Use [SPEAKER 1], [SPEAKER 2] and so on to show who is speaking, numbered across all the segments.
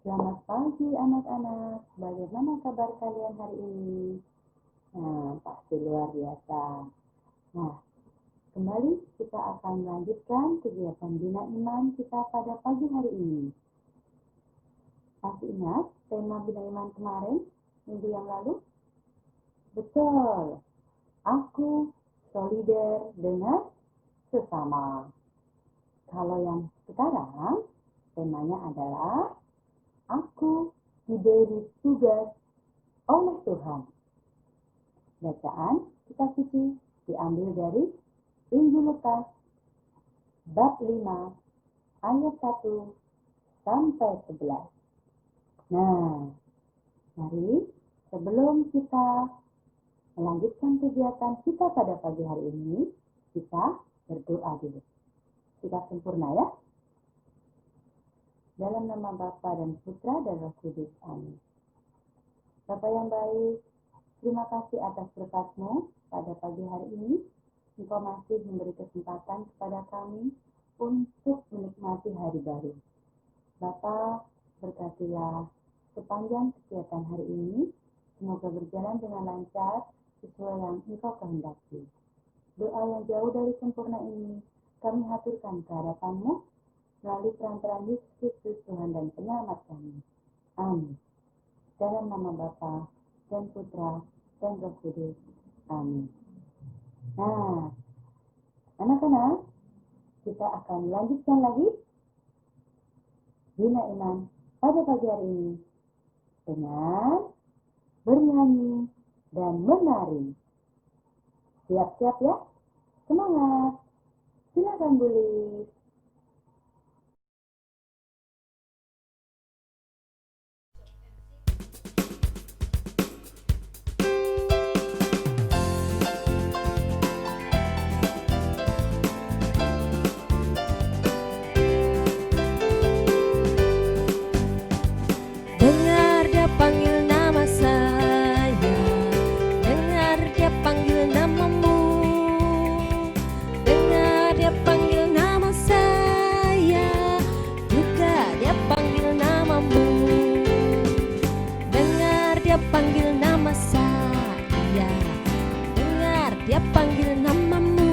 [SPEAKER 1] Selamat pagi anak-anak, bagaimana kabar kalian hari ini? Pasti luar biasa. Kembali kita akan melanjutkan kegiatan Bina Iman kita pada pagi hari ini. Masih ingat tema Bina Iman kemarin, minggu yang lalu? Betul, aku solider dengan sesama. Kalau yang sekarang, temanya adalah aku diberi tugas oleh Tuhan. Bacaan kitab suci diambil dari Injil Lukas bab 5 ayat 1 sampai 11. Mari sebelum kita melanjutkan kegiatan kita pada pagi hari ini, kita berdoa dulu. Kita sempurna ya. Dalam nama Bapa dan Putra dan Roh Kudus. Amin. Bapa yang baik, terima kasih atas berkat-Mu pada pagi hari ini. Engkau masih memberi kesempatan kepada kami untuk menikmati hari baru. Bapa, berkatilah sepanjang kegiatan hari ini. Semoga berjalan dengan lancar sesuai yang Engkau kehendaki. Doa yang jauh dari sempurna ini kami haturkan ke hadapan-Mu melalui perantaraan Yesus Kristus, Tuhan dan Penyelamat kami. Amin. Dalam nama Bapa dan Putra dan Roh Kudus. Amin. Anak-anak, kita akan melanjutkan lagi Bina Iman pada pagi hari ini dengan bernyanyi dan menari. Siap-siap ya? Semangat! Silakan Bulis.
[SPEAKER 2] Dengar dia panggil nama saya, dengar dia panggil namamu, dengar dia panggil nama saya, juga dia panggil namamu. Dengar dia panggil nama saya, dengar dia panggil namamu,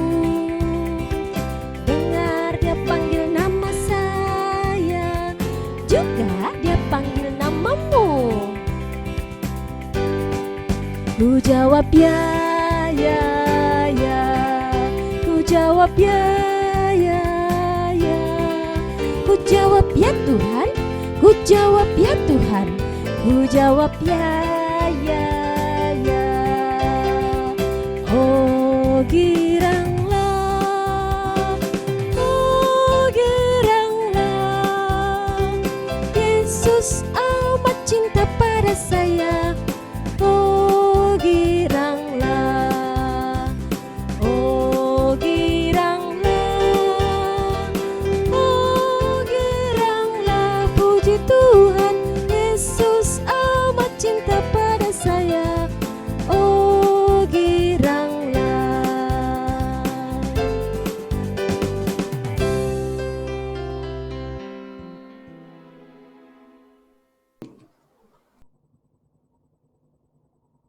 [SPEAKER 2] dengar dia panggil nama saya, juga dia panggil namamu. Ku jawab ya, ya, ya. Ku jawab ya, ya, ya. Ku jawab ya Tuhan, ku jawab ya Tuhan, ku jawab ya, ya, ya. Oh giranglah, oh giranglah, Yesus amat cinta pada saya. Oh giranglah, oh giranglah, oh giranglah, puji Tuhan, Yesus amat cinta pada saya. Oh giranglah.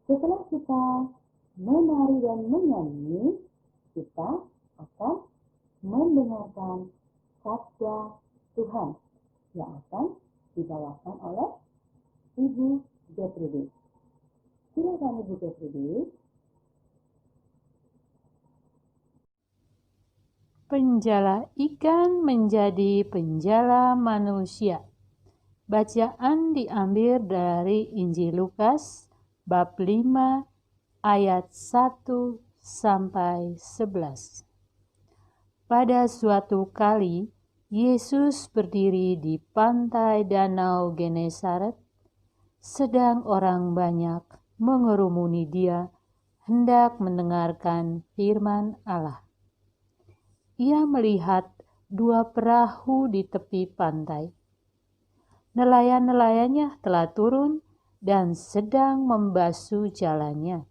[SPEAKER 1] Setelah kita menari dan menyanyi, kita akan mendengarkan sabda Tuhan yang akan dibawakan oleh Ibu Gertrudis. Silakan Ibu Gertrudis.
[SPEAKER 3] Penjala ikan menjadi penjala manusia. Bacaan diambil dari Injil Lukas bab 5 ayat 1 sampai 11. Pada suatu kali Yesus berdiri di pantai Danau Genesaret, sedang orang banyak mengerumuni Dia hendak mendengarkan firman Allah. Ia melihat dua perahu di tepi pantai. Nelayan-nelayannya telah turun dan sedang membasuh jalannya.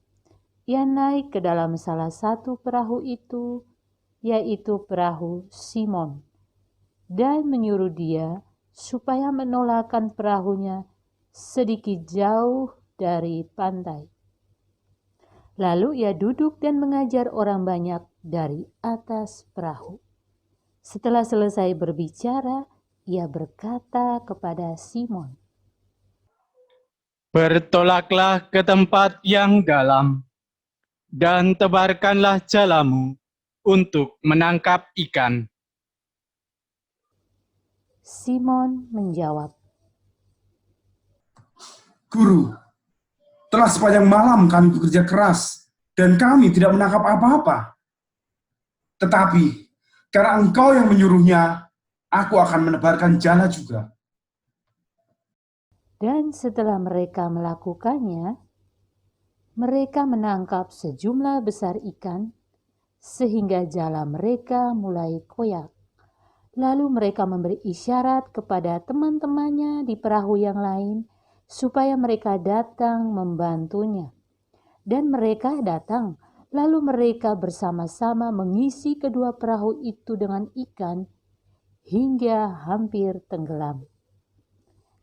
[SPEAKER 3] Ia naik ke dalam salah satu perahu itu, yaitu perahu Simon, dan menyuruh dia supaya menolakkan perahunya sedikit jauh dari pantai. Lalu ia duduk dan mengajar orang banyak dari atas perahu. Setelah selesai berbicara, ia berkata kepada Simon,
[SPEAKER 4] "Bertolaklah ke tempat yang dalam dan tebarkanlah jalamu untuk menangkap ikan."
[SPEAKER 3] Simon menjawab,
[SPEAKER 5] Guru, telah sepanjang malam kami bekerja keras dan kami tidak menangkap apa-apa. Tetapi karena Engkau yang menyuruhnya, aku akan menebarkan jala juga.
[SPEAKER 3] dan setelah mereka melakukannya, mereka menangkap sejumlah besar ikan, sehingga jala mereka mulai koyak. Lalu mereka memberi isyarat kepada teman-temannya di perahu yang lain, supaya mereka datang membantunya. Dan mereka datang, lalu mereka bersama-sama mengisi kedua perahu itu dengan ikan, hingga hampir tenggelam.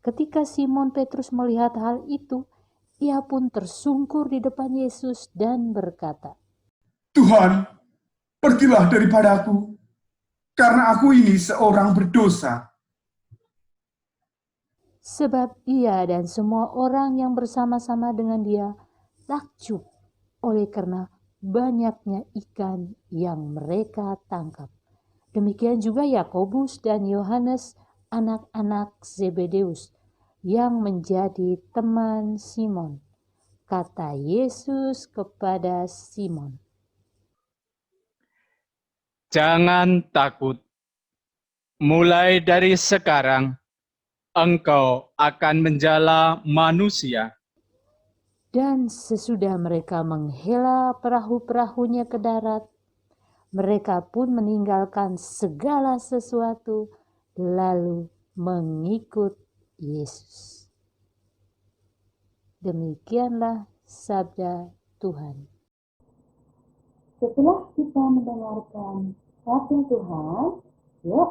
[SPEAKER 3] Ketika Simon Petrus melihat hal itu, ia pun tersungkur di depan Yesus dan berkata,
[SPEAKER 5] Tuhan, pergilah daripadaku, karena aku ini seorang berdosa.
[SPEAKER 3] sebab ia dan semua orang yang bersama-sama dengan dia takjub oleh karena banyaknya ikan yang mereka tangkap. Demikian juga Yakobus dan Yohanes, anak-anak Zebedeus, yang menjadi teman Simon. Kata Yesus kepada Simon,
[SPEAKER 4] "Jangan takut. Mulai dari sekarang, engkau akan menjala manusia."
[SPEAKER 3] dan sesudah mereka menghela perahu-perahunya ke darat, mereka pun meninggalkan segala sesuatu, lalu mengikut Yesus. Demikianlah sabda Tuhan.
[SPEAKER 1] Setelah kita mendengarkan sabda Tuhan, yuk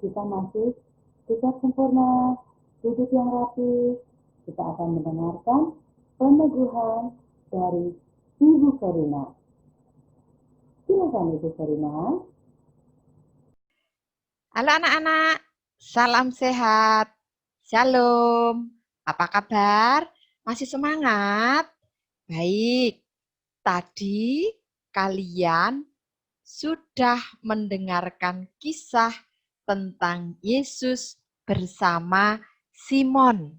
[SPEAKER 1] kita masih tegak sempurna, duduk yang rapi. Kita akan mendengarkan peneguhan dari Ibu Verina. Silakan Ibu Verina.
[SPEAKER 6] Halo anak-anak, salam sehat. Shalom, apa kabar? Masih semangat? Baik, tadi kalian sudah mendengarkan kisah tentang Yesus bersama Simon,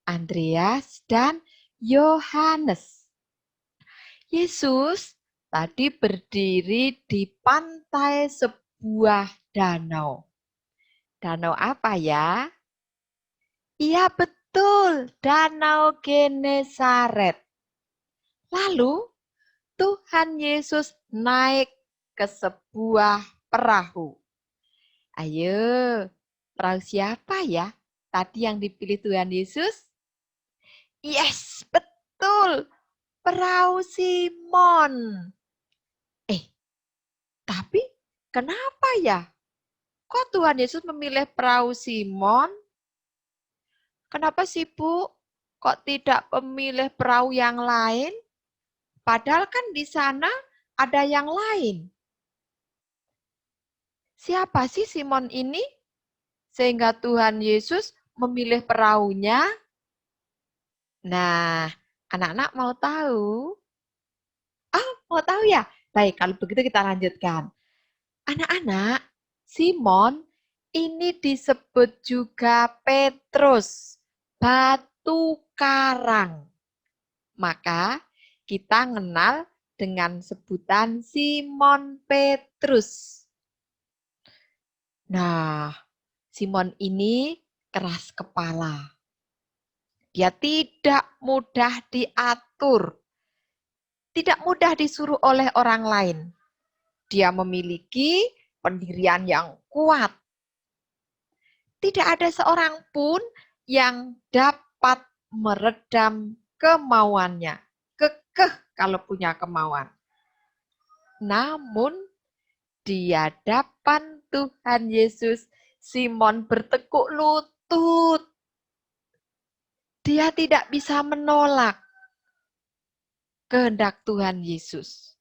[SPEAKER 6] Andreas, dan Yohanes. Yesus tadi berdiri di pantai sebuah danau. Danau apa ya? Iya betul, Danau Genesaret. Lalu Tuhan Yesus naik ke sebuah perahu. Ayo, perahu siapa ya? Tadi yang dipilih Tuhan Yesus? Yes, betul. Perahu Simon. Tapi kenapa ya? Kok Tuhan Yesus memilih perahu Simon? Kenapa sih, Bu? Kok tidak memilih perahu yang lain? Padahal kan di sana ada yang lain. Siapa sih Simon ini? Sehingga Tuhan Yesus memilih perahunya. Nah, anak-anak mau tahu? Oh, mau tahu ya? Baik, kalau begitu kita lanjutkan. Anak-anak, Simon ini disebut juga Petrus, batu karang. Maka kita kenal dengan sebutan Simon Petrus. Nah, Simon ini keras kepala. Dia tidak mudah diatur, tidak mudah disuruh oleh orang lain. Dia memiliki pendirian yang kuat. Tidak ada seorang pun yang dapat meredam kemauannya. Kekeh kalau punya kemauan. Namun di hadapan Tuhan Yesus, Simon bertekuk lutut. Dia tidak bisa menolak kehendak Tuhan Yesus.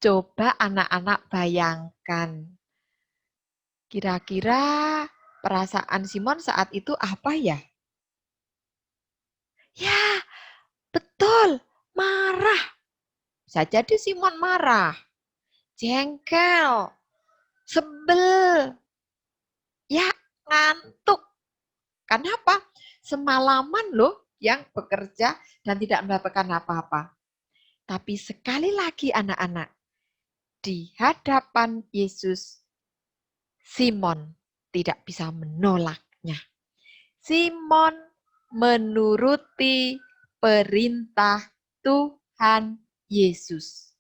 [SPEAKER 6] Coba anak-anak bayangkan. Kira-kira perasaan Simon saat itu apa ya? Ya, betul, marah. Bisa jadi Simon marah, jengkel, sebel, ya ngantuk. Kenapa? Semalaman loh yang bekerja dan tidak mendapatkan apa-apa. Tapi sekali lagi anak-anak, di hadapan Yesus, Simon tidak bisa menolaknya. Simon menuruti perintah Tuhan Yesus.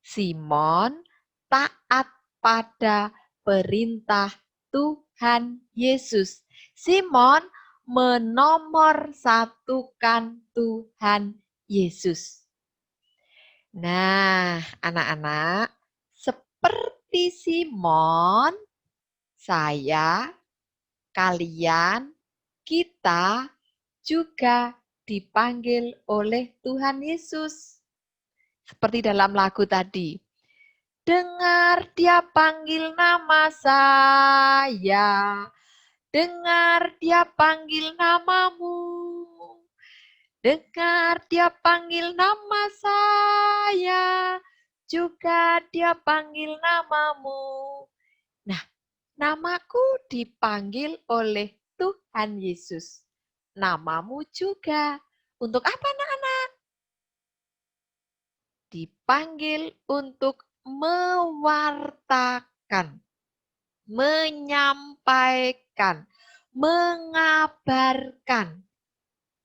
[SPEAKER 6] Simon taat pada perintah Tuhan Yesus. Simon menomorsatukan Tuhan Yesus. Nah, anak-anak, seperti Simon, saya, kalian, kita juga dipanggil oleh Tuhan Yesus. Seperti dalam lagu tadi. Dengar dia panggil nama saya. Dengar dia panggil namamu. Dengar dia panggil nama saya. Juga dia panggil namamu. Nah, namaku dipanggil oleh Tuhan Yesus. Namamu juga. Untuk apa anak-anak? Dipanggil untuk mewartakan, menyampaikan, mengabarkan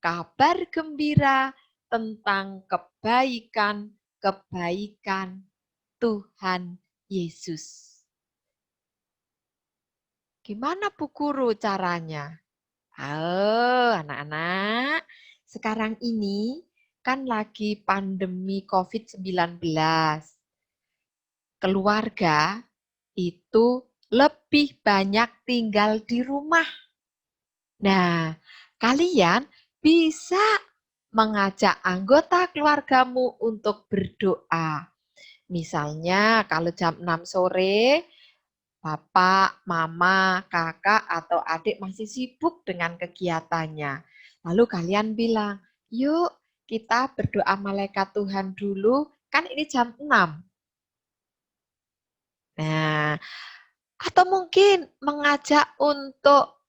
[SPEAKER 6] kabar gembira tentang kebaikan-kebaikan Tuhan Yesus. Gimana Bu Guru caranya? Anak-anak, sekarang ini kan lagi pandemi COVID-19. Keluarga itu lebih banyak tinggal di rumah. Nah, kalian bisa mengajak anggota keluargamu untuk berdoa. Misalnya kalau jam 6 sore, Bapak, Mama, Kakak, atau adik masih sibuk dengan kegiatannya. Lalu kalian bilang, yuk kita berdoa malaikat Tuhan dulu, kan ini jam 6. Nah, atau mungkin mengajak untuk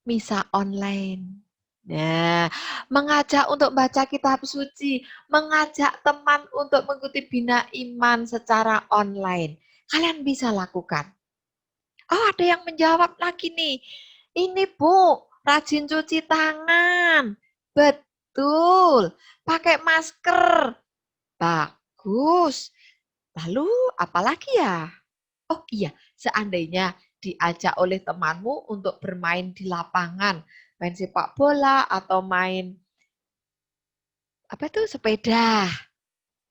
[SPEAKER 6] misa online. Nah, mengajak untuk baca kitab suci, mengajak teman untuk mengikuti bina iman secara online. Kalian bisa lakukan. Oh, ada yang menjawab lagi nih. Ini Bu, rajin cuci tangan. Betul, pakai masker. Bagus. Lalu apalagi ya? Oh iya, seandainya diajak oleh temanmu untuk bermain di lapangan, main sepak bola atau main sepeda.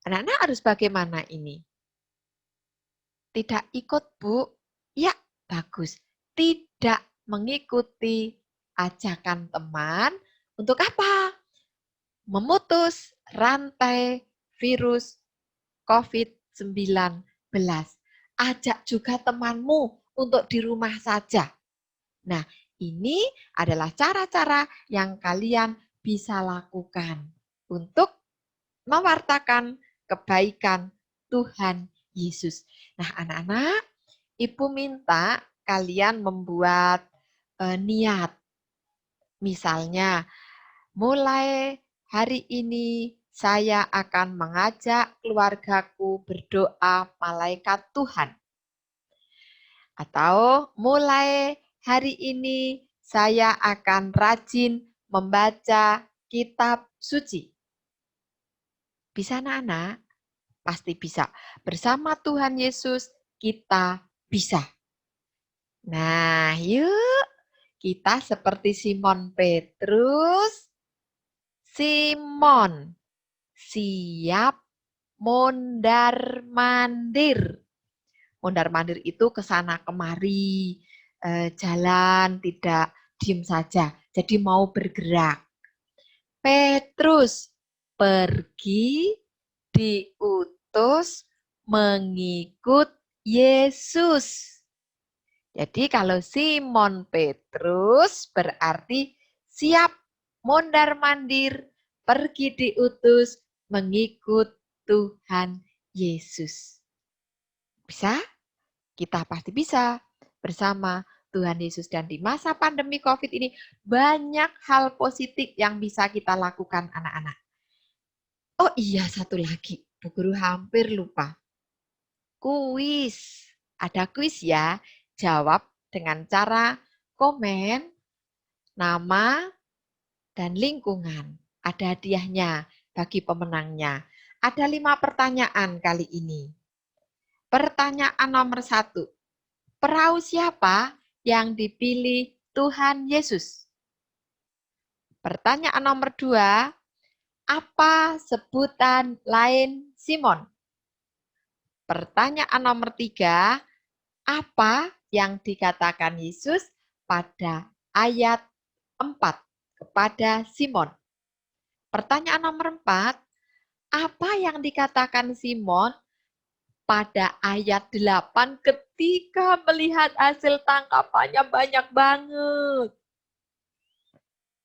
[SPEAKER 6] Anak-anak harus bagaimana ini? Tidak ikut, Bu? Ya, bagus. Tidak mengikuti ajakan teman untuk apa? Memutus rantai virus COVID-19. Ajak juga temanmu untuk di rumah saja. Nah, ini adalah cara-cara yang kalian bisa lakukan untuk mewartakan kebaikan Tuhan Yesus. Nah, anak-anak, Ibu minta kalian membuat niat. Misalnya, mulai hari ini saya akan mengajak keluargaku berdoa malaikat Tuhan. Atau mulai hari ini saya akan rajin membaca kitab suci. Bisa anak-anak? Pasti bisa. Bersama Tuhan Yesus kita bisa. Nah, yuk kita seperti Simon Petrus. Simon siap mondar-mandir. Mondar-mandir itu ke sana kemari, jalan, tidak diem saja. Jadi mau bergerak. Petrus pergi diutus mengikut Yesus. Jadi kalau Simon Petrus berarti siap mondar-mandir, pergi diutus mengikut Tuhan Yesus. Bisa? Kita pasti bisa bersama Tuhan Yesus. Dan di masa pandemi COVID ini banyak hal positif yang bisa kita lakukan anak-anak. Oh iya, satu lagi. Bu Guru hampir lupa. Kuis. Ada kuis ya. Jawab dengan cara komen, nama, dan lingkungan. Ada hadiahnya bagi pemenangnya. Ada 5 pertanyaan kali ini. Pertanyaan nomor 1. Perahu siapa yang dipilih Tuhan Yesus? Pertanyaan nomor 2. Apa sebutan lain Simon? Pertanyaan nomor 3. Apa yang dikatakan Yesus pada ayat 4 kepada Simon? Pertanyaan nomor 4. Apa yang dikatakan Simon pada ayat 8 ketika melihat hasil tangkapannya banyak banget?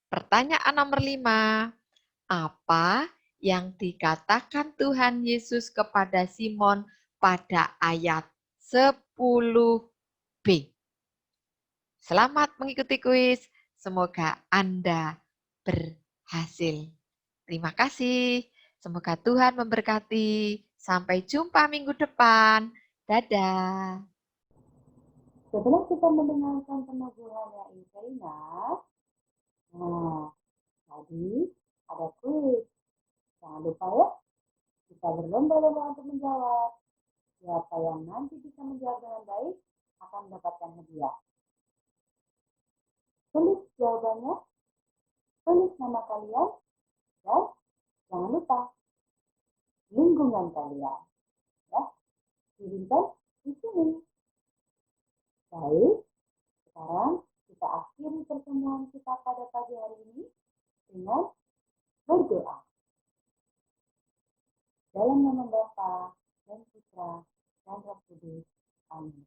[SPEAKER 6] Pertanyaan nomor 5. Apa yang dikatakan Tuhan Yesus kepada Simon pada ayat 10b? Selamat mengikuti kuis. Semoga Anda berhasil. Terima kasih. Semoga Tuhan memberkati. Sampai jumpa minggu depan. Dadah.
[SPEAKER 1] Setelah kita mendengarkan peneguhan yang indah, tadi ada kuis. Jangan lupa ya, kita berlomba-lomba untuk menjawab. Siapa yang nanti bisa menjawab dengan baik akan mendapatkan hadiah. Tulis jawabannya, tulis nama kalian, dan jangan lupa lingkungan kalian. Ya, kirimkan di sini. Baik, sekarang kita akhiri pertemuan kita pada pagi hari ini dengan berdoa. Dalam nama Bapa dan Putra dan Roh Kudus. Amin.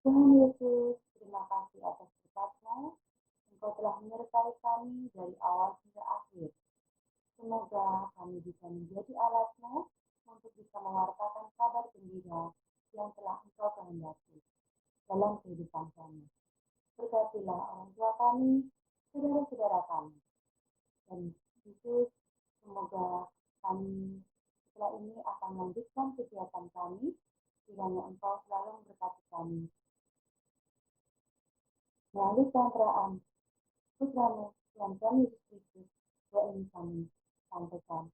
[SPEAKER 1] Tuhan Yesus, terima kasih atas berkat-Mu. Engkau telah menyertai kami dari awal hingga akhir. Semoga kami bisa menjadi alat-Mu untuk bisa mewartakan kabar gembira yang telah Engkau kehendaki dalam kehidupan kami. Berkatilah orang tua kami, saudara-saudara kami. Dan Yesus, semoga kami setelah ini akan melanjutkan kegiatan kami, kiranya Engkau selalu memberkati kami. Melalui perantaraan Putra-Mu, Tuhan kami Yesus Kristus, doa ini kami sampaikan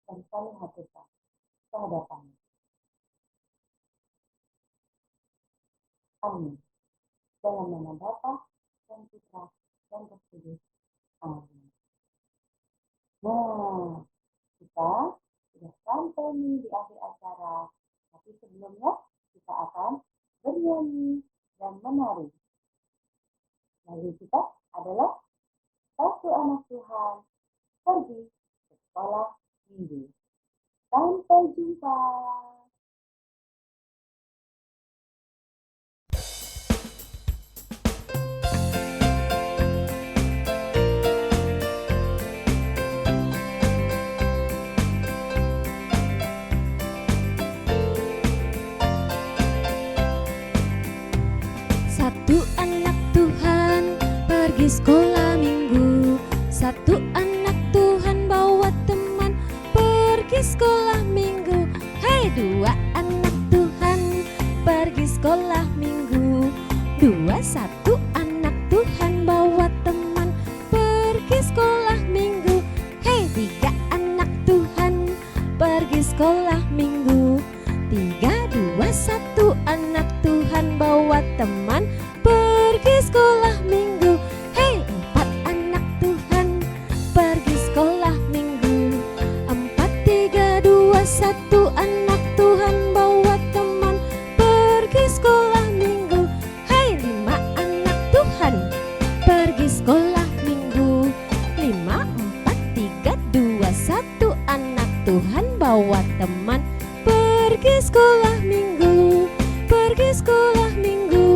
[SPEAKER 1] dan kami haturkan kehadapan-Mu. Amin. Dalam nama Bapa dan Putra dan Roh Kudus. Amin. Nah, kita sudah sampai nih di akhir acara. Tapi sebelumnya kita akan bernyanyi dan menari. Lagu kita adalah Satu Anak Tuhan Pergi ke Sekolah Minggu. Sampai jumpa.
[SPEAKER 2] Satu anak Tuhan pergi sekolah minggu. Satu anak Tuhan bawa teman pergi sekolah minggu. Hei, 2 anak Tuhan pergi sekolah minggu. 2, 1 anak Tuhan bawa teman pergi sekolah minggu. Hei, 3 anak Tuhan pergi sekolah minggu. 3, 2, 1 anak Tuhan bawa teman pergi sekolah minggu. Hei, 4 anak Tuhan pergi sekolah minggu. 4, 3, 2, 1 anak Tuhan bawa 2, 1. Anak Tuhan bawa teman pergi sekolah minggu, pergi sekolah minggu.